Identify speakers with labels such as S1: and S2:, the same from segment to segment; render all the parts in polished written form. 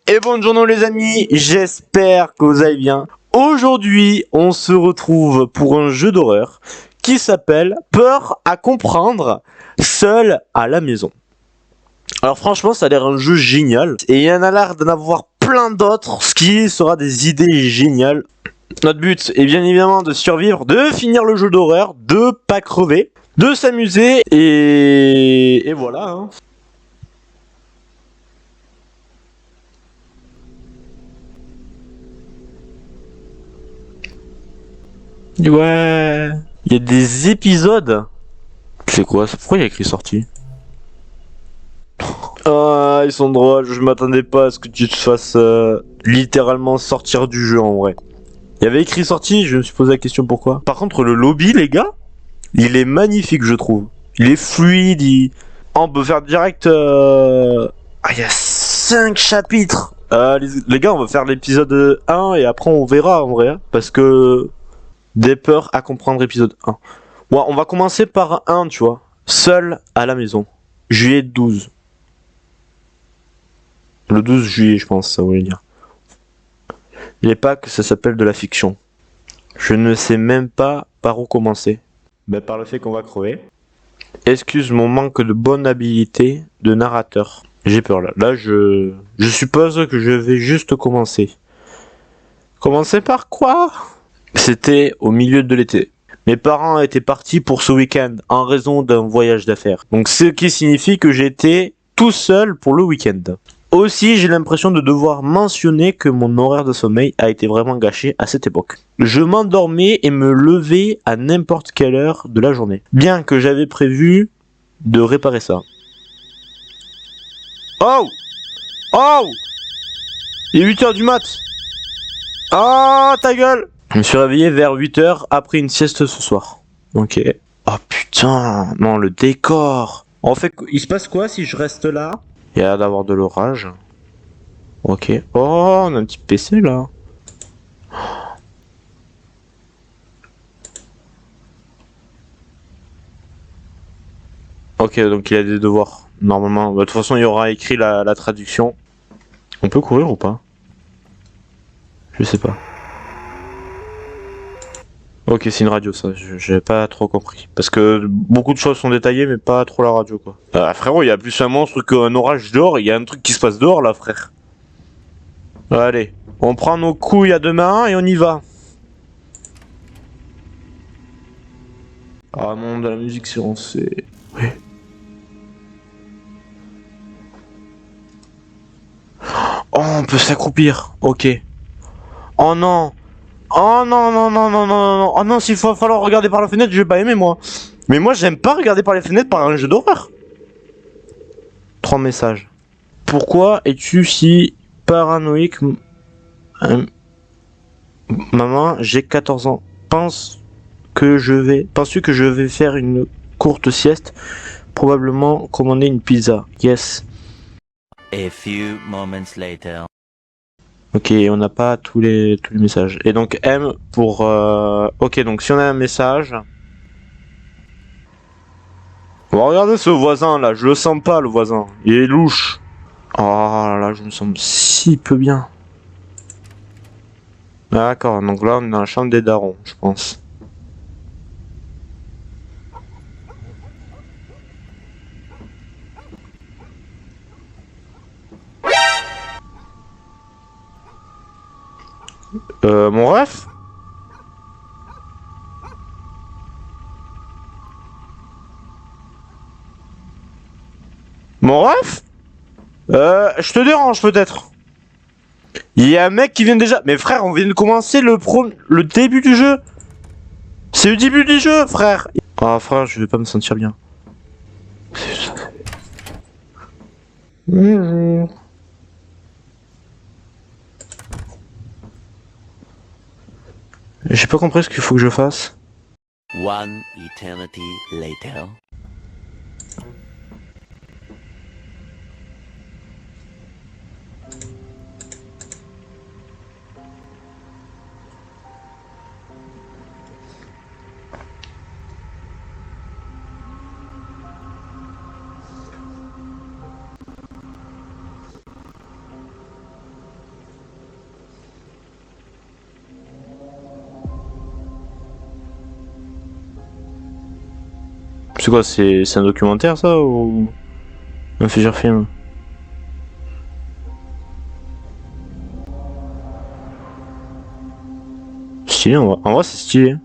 S1: Et bonjour les amis, j'espère que vous allez bien. Aujourd'hui, on se retrouve pour un jeu d'horreur qui s'appelle Peur à comprendre, seul à la maison. Alors franchement, ça a l'air un jeu génial et il y en a l'air d'en avoir plein d'autres, ce qui sera des idées géniales. Notre but est bien évidemment de survivre, de finir le jeu d'horreur, de pas crever, de s'amuser et voilà. Hein. Ouais. Il y a des épisodes. C'est quoi ça? Pourquoi il y a écrit sortie? Ah, ils sont drôles. Je m'attendais pas à ce que tu te fasses littéralement sortir du jeu en vrai. Il y avait écrit sortie, je me suis posé la question pourquoi. Par contre, le lobby, les gars, il est magnifique, je trouve. Il est fluide. Ah, on peut faire direct. Ah, il y a 5 chapitres. Les gars, on va faire l'épisode 1 et après on verra en vrai. Parce que des peurs à comprendre épisode 1. Ouais, on va commencer par un, tu vois. Seul à la maison. Juillet 12. Le 12 juillet, je pense, ça voulait dire. Il n'est pas que ça s'appelle de la fiction. Je ne sais même pas par où commencer. Ben, par le fait qu'on va crever. Excuse mon manque de bonne habilité de narrateur. J'ai peur là. Là, je suppose que je vais juste commencer. Commencer par quoi? C'était au milieu de l'été. Mes parents étaient partis pour ce week-end en raison d'un voyage d'affaires. Donc ce qui signifie que j'étais tout seul pour le week-end. Aussi, j'ai l'impression de devoir mentionner que mon horaire de sommeil a été vraiment gâché à cette époque. Je m'endormais et me levais à n'importe quelle heure de la journée. Bien que j'avais prévu de réparer ça. Oh! Oh! Il est 8h du mat! Ah, ta gueule! Je me suis réveillé vers 8h après une sieste ce soir. Ok. Oh putain, non, le décor. En fait, il se passe quoi si je reste là? Il y a l'air d'avoir de l'orage. Ok. Oh, on a un petit PC là. Ok, donc il y a des devoirs. Normalement, de toute façon, il y aura écrit la traduction. On peut courir ou pas? Je sais pas. Ok, c'est une radio, ça. J'ai pas trop compris. Parce que beaucoup de choses sont détaillées, mais pas trop la radio, quoi. Frérot, il y a plus un monstre qu'un orage dehors. Il y a un truc qui se passe dehors, là, frère. Allez, on prend nos couilles à deux mains et on y va. Ah non, de la musique silencée. Oui. Oh, on peut s'accroupir. Ok. Oh non. Oh non, non, non, non, non, non, non. Oh non, s'il va falloir regarder par la fenêtre, je vais pas aimer, moi. Mais moi, j'aime pas regarder par les fenêtres par un jeu d'horreur. 3 messages. Pourquoi es-tu si paranoïque? Euh, Maman, j'ai 14 ans. Penses-tu que je vais faire une courte sieste? Probablement commander une pizza. Yes.
S2: A few moments later.
S1: Ok, on n'a pas tous les messages. Et donc M pour... Ok, donc si on a un message... Bon, regardez ce voisin là, je le sens pas le voisin. Il est louche. Oh là là, je me sens si peu bien. D'accord, donc là on est dans la chambre des darons, je pense. Mon ref? Mon ref? Je te dérange peut-être. Il y a un mec qui vient déjà... Mais frère, on vient de commencer le début du jeu. C'est le début du jeu, frère. Ah frère, je vais pas me sentir bien. Bonjour. J'ai pas compris ce qu'il faut que je fasse.
S2: One eternity later.
S1: C'est quoi, c'est un documentaire ça ou un feature film? Stylé, en vrai c'est stylé.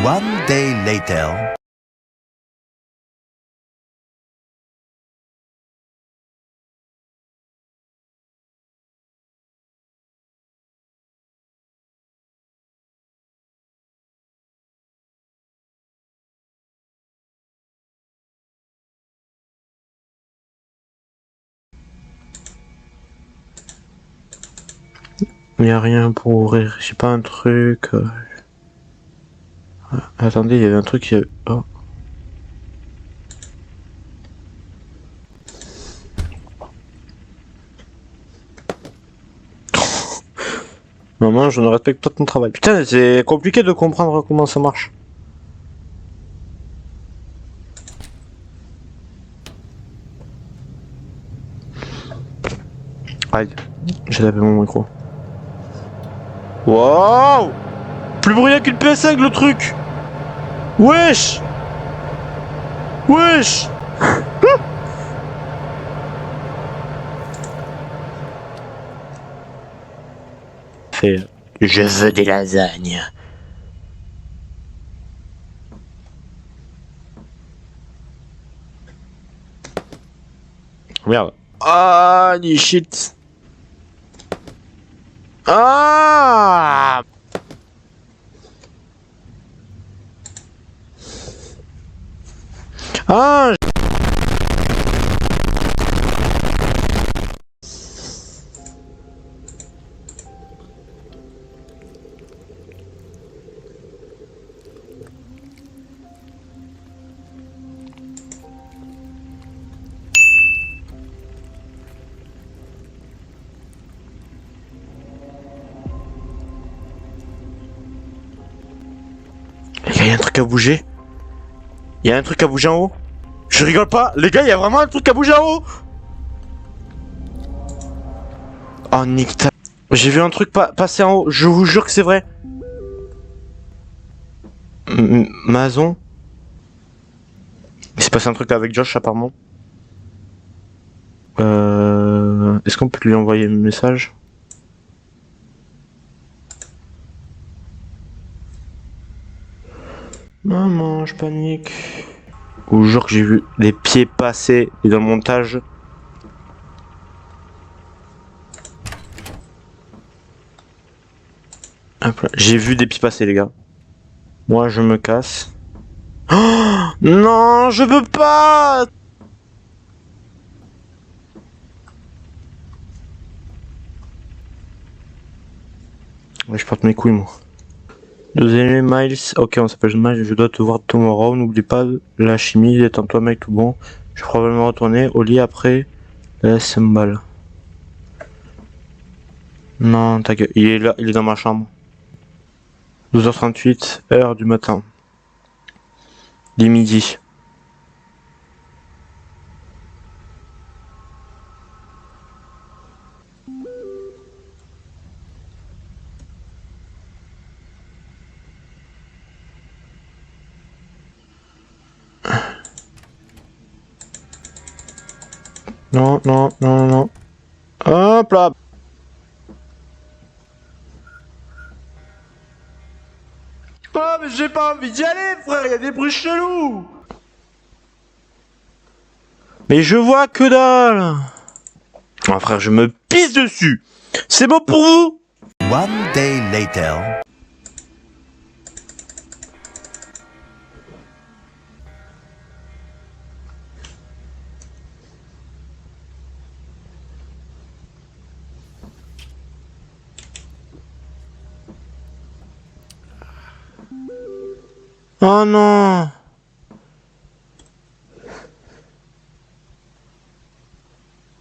S2: One day later.
S1: Il y a rien pour ouvrir, j'ai pas un truc. Attendez, il y avait un truc qui. Oh. Maman, je ne respecte pas ton travail. Putain, c'est compliqué de comprendre comment ça marche. Aïe, j'ai tapé mon micro. Waouh! Plus bruyant qu'une PS5 le truc! Wesh! Wesh! Fait. Je veux des lasagnes. Merde. Ah, du shit. Ah! Ah! Les gars, y a un truc à bouger. Y a un truc à bouger en haut. Je rigole pas. Les gars, y a vraiment un truc à bouger en haut. Oh, nique ta... J'ai vu un truc passer en haut. Je vous jure que c'est vrai. Mazon. Il s'est passé un truc avec Josh apparemment. Est-ce qu'on peut lui envoyer un message? Maman, je panique. Au jour que j'ai vu des pieds passer et dans le montage. J'ai vu des pieds passer, les gars. Moi, je me casse. Oh non, je peux pas. Ouais, je porte mes couilles, moi. Deuxième Miles. Ok, on s'appelle Miles. Je dois te voir tomorrow. N'oublie pas la chimie. Détends-toi, mec, tout bon. Je vais probablement retourner au lit après la cymbale. Non, ta gueule. Il est là, il est dans ma chambre. 12h38, heure du matin. Dès midi. Non, non, non, non. Hop là. Oh, mais j'ai pas envie d'y aller, frère. Il y a des bruits chelous. Mais je vois que dalle. Oh, frère, je me pisse dessus. C'est bon pour vous?
S2: One day later.
S1: Oh non.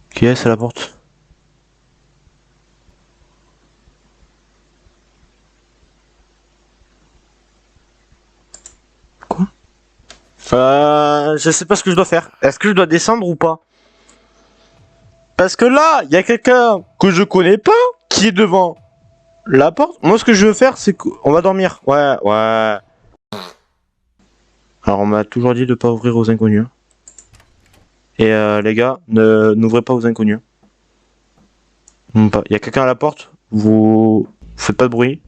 S1: Qui est-ce à la porte? Quoi? Je sais pas ce que je dois faire. Est-ce que je dois descendre ou pas? Parce que là, il y a quelqu'un que je connais pas qui est devant la porte. Moi, ce que je veux faire, c'est qu'on va dormir. Ouais, ouais. Alors on m'a toujours dit de pas ouvrir aux inconnus. Et les gars, n'ouvrez pas aux inconnus. Il y a quelqu'un à la porte, vous faites pas de bruit.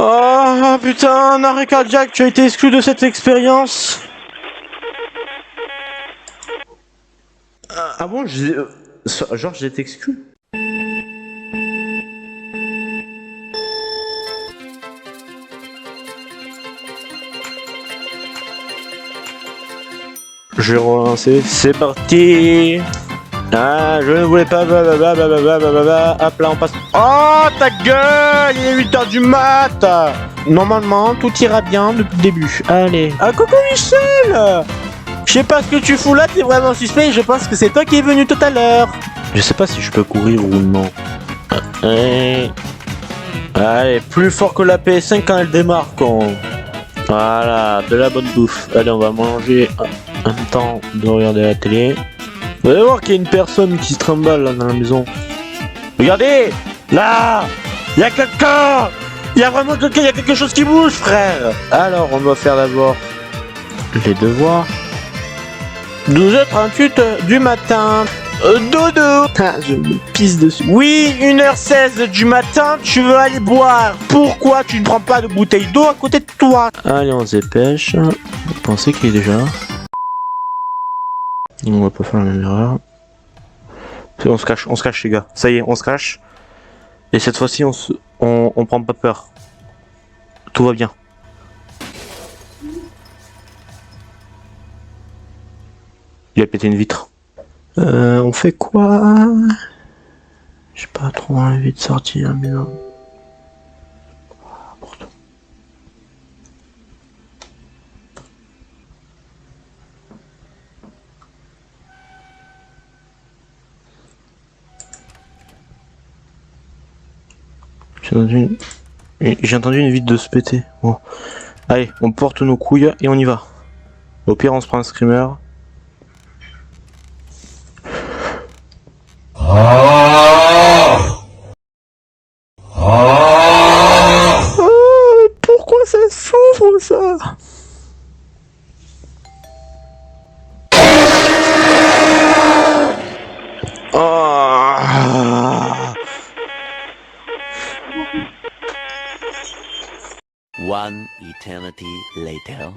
S1: Oh putain, un arrêt cardiaque, tu as été exclu de cette expérience. Ah bon, genre j'ai été exclu. Je vais relancer, c'est parti. Ah, je ne voulais pas, blablabla, hop là on passe. Oh ta gueule, il est 8h du mat. Normalement tout ira bien depuis le début. Allez. Ah coucou Michel. Je sais pas ce que tu fous là, t'es vraiment suspect, je pense que c'est toi qui es venu tout à l'heure. Je sais pas si je peux courir ou non. Allez, plus fort que la PS5 quand elle démarre con. Voilà, de la bonne bouffe. Allez, on va manger en même temps de regarder la télé. Vous allez voir qu'il y a une personne qui se trimballe là dans la maison. Regardez, là, il y a quelqu'un. Il y a vraiment quelqu'un, il y a quelque chose qui bouge, frère. Alors, on doit faire d'abord les devoirs. 12h38 du matin. Dodo. Je me pisse dessus. Oui, 1h16 du matin, tu veux aller boire. Pourquoi tu ne prends pas de bouteille d'eau à côté de toi? Allez, on se dépêche. Vous pensez qu'il est déjà là? On va pas faire la même erreur. On se cache les gars. Ça y est, on se cache. Et cette fois-ci, on prend pas peur. Tout va bien. Il a pété une vitre. On fait quoi? J'ai pas trop envie de sortir, mais non. J'ai entendu une vitre de se péter. Bon. Allez, on porte nos couilles et on y va. Au pire, on se prend un screamer. Pourquoi ça s'ouvre ça?
S2: One eternity later.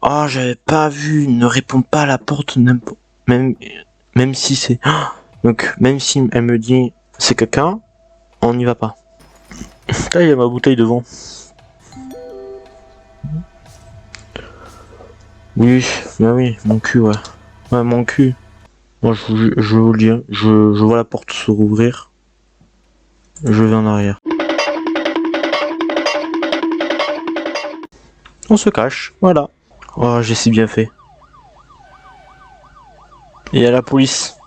S1: Oh, j'avais pas vu. Ne réponds pas à la porte, même si c'est. Donc, même si elle me dit c'est quelqu'un, on n'y va pas. Là, il y a ma bouteille devant. Oui, bah oui, mon cul, ouais. Ouais, mon cul. Moi, je vous le dis, je vois la porte se rouvrir. Je vais en arrière. On se cache, voilà. Oh, j'ai si bien fait. Et il y a la police.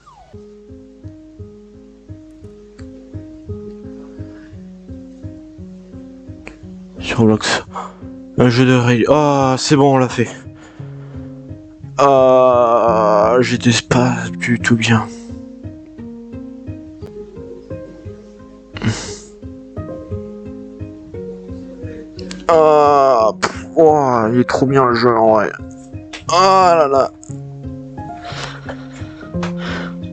S1: Sur Roblox. Un jeu de rail. Oh, c'est bon, on l'a fait. Ah, j'étais pas du tout bien. Ah, oh, il est trop bien le jeu en vrai. Ah là là.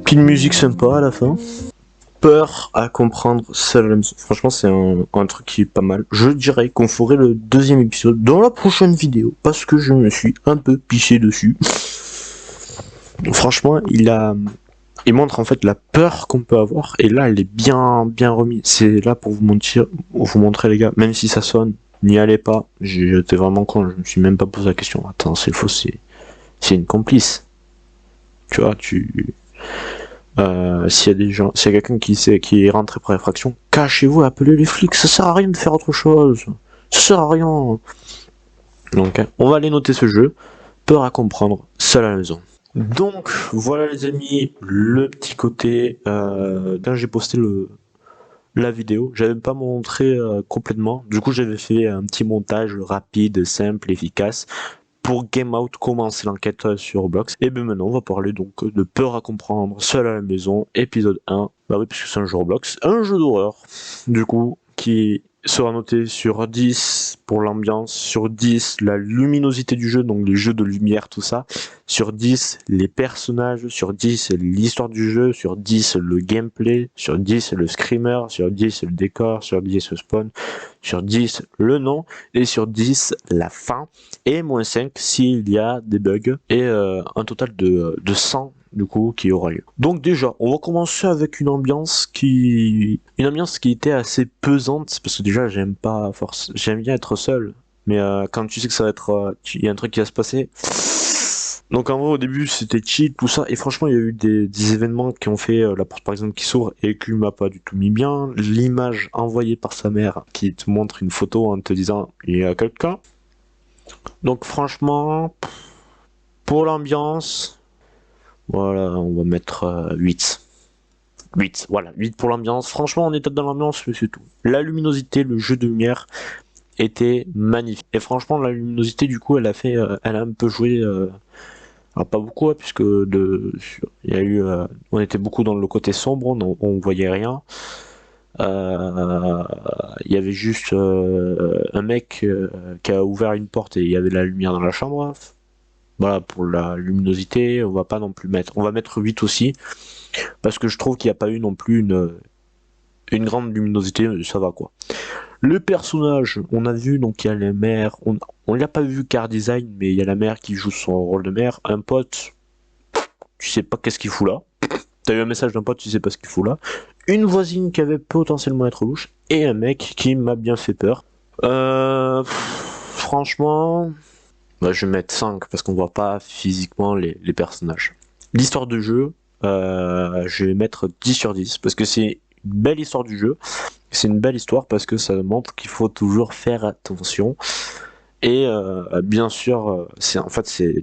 S1: Puis une musique sympa à la fin. Peur à comprendre seul. Franchement, c'est un truc qui est pas mal. Je dirais qu'on ferait le deuxième épisode dans la prochaine vidéo parce que je me suis un peu piché dessus. Franchement, il montre en fait la peur qu'on peut avoir et là, elle est bien remise. C'est là pour vous montrer les gars, même si ça sonne, n'y allez pas. J'étais vraiment con, je me suis même pas posé la question. Attends, c'est faux, c'est une complice. Tu vois, s'il y a des gens, s'il y a quelqu'un qui est rentré pour effraction, cachez-vous, appelez les flics, ça sert à rien de faire autre chose. Ça sert à rien. Donc, on va aller noter ce jeu. Peur à comprendre, seul à la maison. Donc voilà les amis, le petit côté quand j'ai posté la vidéo, j'avais pas montré complètement. Du coup j'avais fait un petit montage rapide, simple, efficace pour Game Out commencer l'enquête sur Roblox. Et bien maintenant on va parler donc de Peur à comprendre, seul à la maison, épisode 1. Bah oui, puisque c'est un jeu Roblox, un jeu d'horreur, du coup, qui sera noté sur 10 pour l'ambiance, sur 10 la luminosité du jeu, donc les jeux de lumière, tout ça, sur 10 les personnages, sur 10 l'histoire du jeu, sur 10 le gameplay, sur 10 le screamer, sur 10 le décor, sur 10 le spawn, sur 10 le nom, et sur 10 la fin, et moins 5 s'il y a des bugs, et un total de 100 du coup qui aura lieu. Donc déjà, on va commencer avec une ambiance qui était assez pesante parce que déjà j'aime bien être seul, mais quand tu sais que ça va être, il y a un truc qui va se passer. Donc en vrai au début c'était chill tout ça et franchement il y a eu des événements qui ont fait la porte par exemple qui s'ouvre et qui m'a pas du tout mis bien. L'image envoyée par sa mère qui te montre une photo en te disant il y a quelqu'un. Donc franchement pour l'ambiance, voilà, on va mettre 8. 8, voilà, 8 pour l'ambiance. Franchement, on était dans l'ambiance, mais c'est tout. La luminosité, le jeu de lumière était magnifique. Et franchement, la luminosité, du coup, elle a un peu joué, alors pas beaucoup, hein, puisque il y a eu, on était beaucoup dans le côté sombre, on voyait rien. Il y avait juste un mec qui a ouvert une porte et il y avait de la lumière dans la chambre. Voilà, pour la luminosité, on va pas non plus mettre. On va mettre 8 aussi, parce que je trouve qu'il n'y a pas eu non plus une grande luminosité, ça va quoi. Le personnage, on a vu, donc il y a la mère, on l'a pas vu car design, mais il y a la mère qui joue son rôle de mère, un pote, tu sais pas qu'est-ce qu'il fout là. T'as eu un message d'un pote, tu sais pas ce qu'il fout là. Une voisine qui avait potentiellement être louche, et un mec qui m'a bien fait peur. Franchement, bah, je vais mettre 5 parce qu'on voit pas physiquement les personnages. L'histoire de jeu, je vais mettre 10 sur 10 parce que c'est une belle histoire du jeu. C'est une belle histoire parce que ça montre qu'il faut toujours faire attention. Et bien sûr, c'est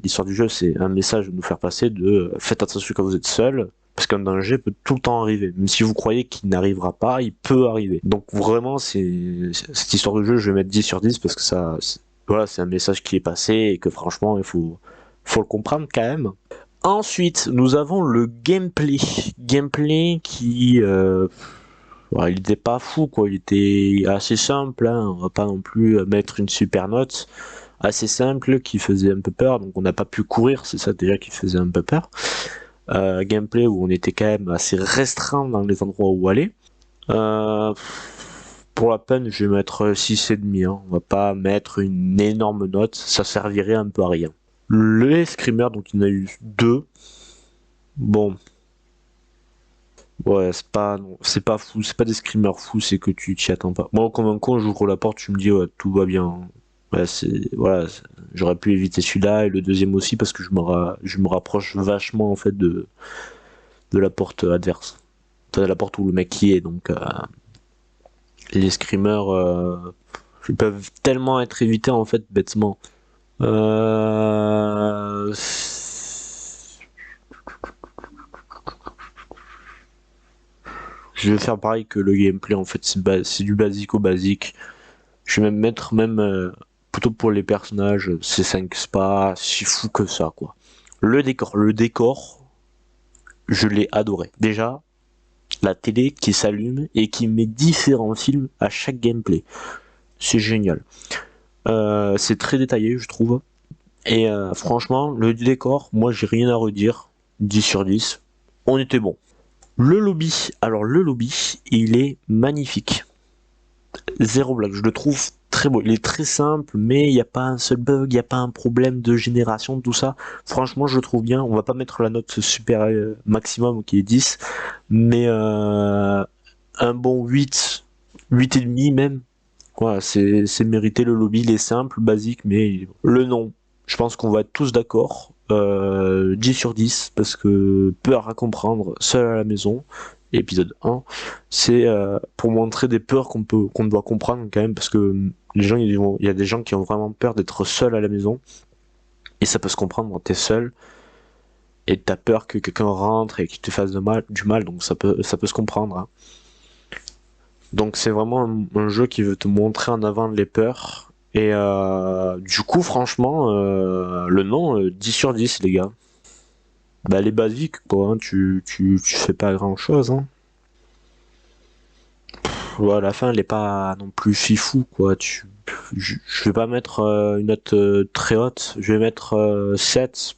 S1: l'histoire du jeu, c'est un message de nous faire passer de faites attention quand vous êtes seul, parce qu'un danger peut tout le temps arriver. Même si vous croyez qu'il n'arrivera pas, il peut arriver. Donc vraiment, cette histoire de jeu, je vais mettre 10 sur 10 parce que voilà, c'est un message qui est passé et que franchement, faut le comprendre quand même. Ensuite, nous avons le gameplay. Gameplay qui, il était pas fou quoi, il était assez simple, hein. On va pas non plus mettre une super note. Assez simple, qui faisait un peu peur, donc on n'a pas pu courir, c'est ça déjà qui faisait un peu peur. Gameplay où on était quand même assez restreint dans les endroits où aller. Pour la peine, je vais mettre 6,5, hein. On va pas mettre une énorme note, ça servirait un peu à rien. Les screamers, donc il y en a eu 2. Bon, ouais, c'est pas fou, c'est pas des screamers fous, c'est que tu t'y attends pas. Moi, comme un con, j'ouvre la porte, tu me dis, ouais, tout va bien. Ouais, j'aurais pu éviter celui-là et le deuxième aussi parce que je me rapproche vachement en fait de la porte adverse. De la porte où le mec qui est, donc les screamers, ils peuvent tellement être évités en fait bêtement. Euh... Je vais faire pareil que le gameplay en fait, c'est du basique au basique. Je vais même mettre plutôt pour les personnages, c'est 5, c'est pas si fou que ça quoi. Le décor, je l'ai adoré. Déjà, la télé qui s'allume et qui met différents films à chaque gameplay. C'est génial. C'est très détaillé, je trouve. Et franchement, le décor, moi j'ai rien à redire. 10 sur 10. On était bon. Le lobby, alors le lobby, il est magnifique. Zéro blague, je le trouve très beau. Il est très simple, mais il n'y a pas un seul bug, il n'y a pas un problème de génération, tout ça. Franchement, je le trouve bien. On va pas mettre la note super maximum qui est 10, mais un bon 8, 8 et demi même. Voilà, c'est mérité. Le lobby, il est simple, basique, mais le nom, je pense qu'on va être tous d'accord. 10 sur 10, parce que peur à comprendre, seul à la maison, épisode 1, c'est pour montrer des peurs qu'on doit comprendre quand même, parce que il y a des gens qui ont vraiment peur d'être seuls à la maison, et ça peut se comprendre quand t'es seul, et t'as peur que quelqu'un rentre et qu'il te fasse du mal, donc ça peut se comprendre. Hein. Donc c'est vraiment un jeu qui veut te montrer en avant les peurs. Et du coup, franchement, le nom, 10 sur 10, les gars. Bah, les basiques, quoi, hein, tu fais pas grand chose. Hein. Ouais, à la fin, elle est pas non plus fifou, quoi. Je vais pas mettre une note très haute, je vais mettre 7.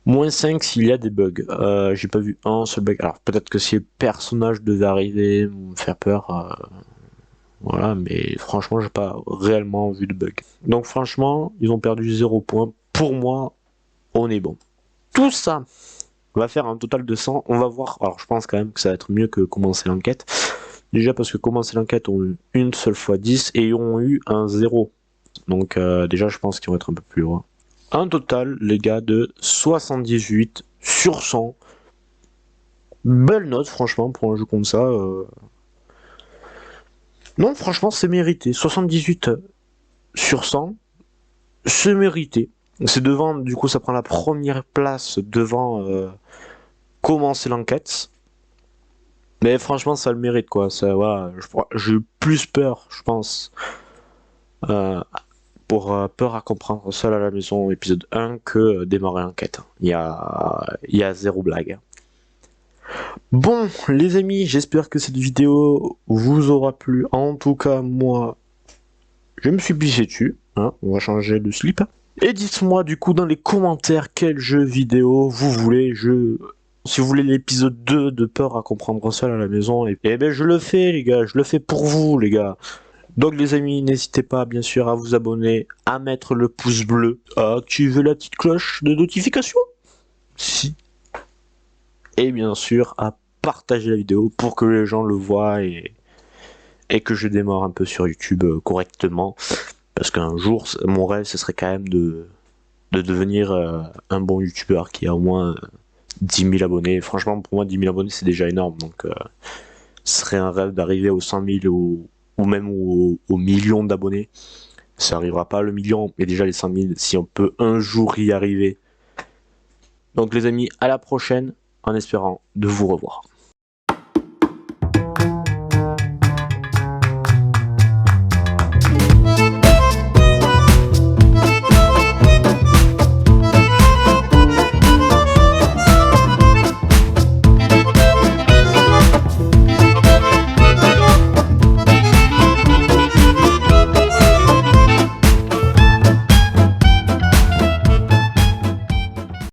S1: -5 s'il y a des bugs. J'ai pas vu un seul bug. Alors peut-être que si le personnage devait arriver ou me faire peur, voilà, mais franchement, j'ai pas réellement vu de bug. Donc franchement, ils ont perdu 0 point. Pour moi, on est bon. Tout ça, on va faire un total de 100. On va voir. Alors je pense quand même que ça va être mieux que commencer l'enquête. Déjà parce que commencer l'enquête ont eu une seule fois 10 et ils ont eu un 0. Donc déjà, je pense qu'ils vont être un peu plus loin. Un total, les gars, de 78 sur 100. Belle note, franchement, pour un jeu comme ça. Non, franchement, c'est mérité. 78 sur 100, c'est mérité. C'est devant, du coup, ça prend la première place devant commencer l'enquête. Mais franchement, ça le mérite, quoi. Ça, voilà, j'ai eu plus peur, je pense, euh, pour Peur à comprendre seul à la maison, épisode 1, que démarrer l'enquête. Il y a zéro blague. Bon, les amis, j'espère que cette vidéo vous aura plu. En tout cas, moi, je me suis pissé dessus. Hein, on va changer de slip. Et dites-moi du coup dans les commentaires quel jeu vidéo vous voulez. Si vous voulez l'épisode 2 de Peur à comprendre seul à la maison, et ben je le fais les gars, je le fais pour vous les gars. Donc les amis, n'hésitez pas bien sûr à vous abonner, à mettre le pouce bleu, à activer la petite cloche de notification. Si. Et bien sûr à partager la vidéo pour que les gens le voient et que je démarre un peu sur YouTube correctement. Parce qu'un jour, mon rêve, ce serait quand même de devenir un bon youtubeur qui a au moins 10 000 abonnés. Franchement, pour moi, 10 000 abonnés, c'est déjà énorme. Donc, ce serait un rêve d'arriver aux 100 000 ou même aux millions d'abonnés. Ça arrivera pas le million, mais déjà les 100 000, si on peut un jour y arriver. Donc, les amis, à la prochaine, en espérant de vous revoir.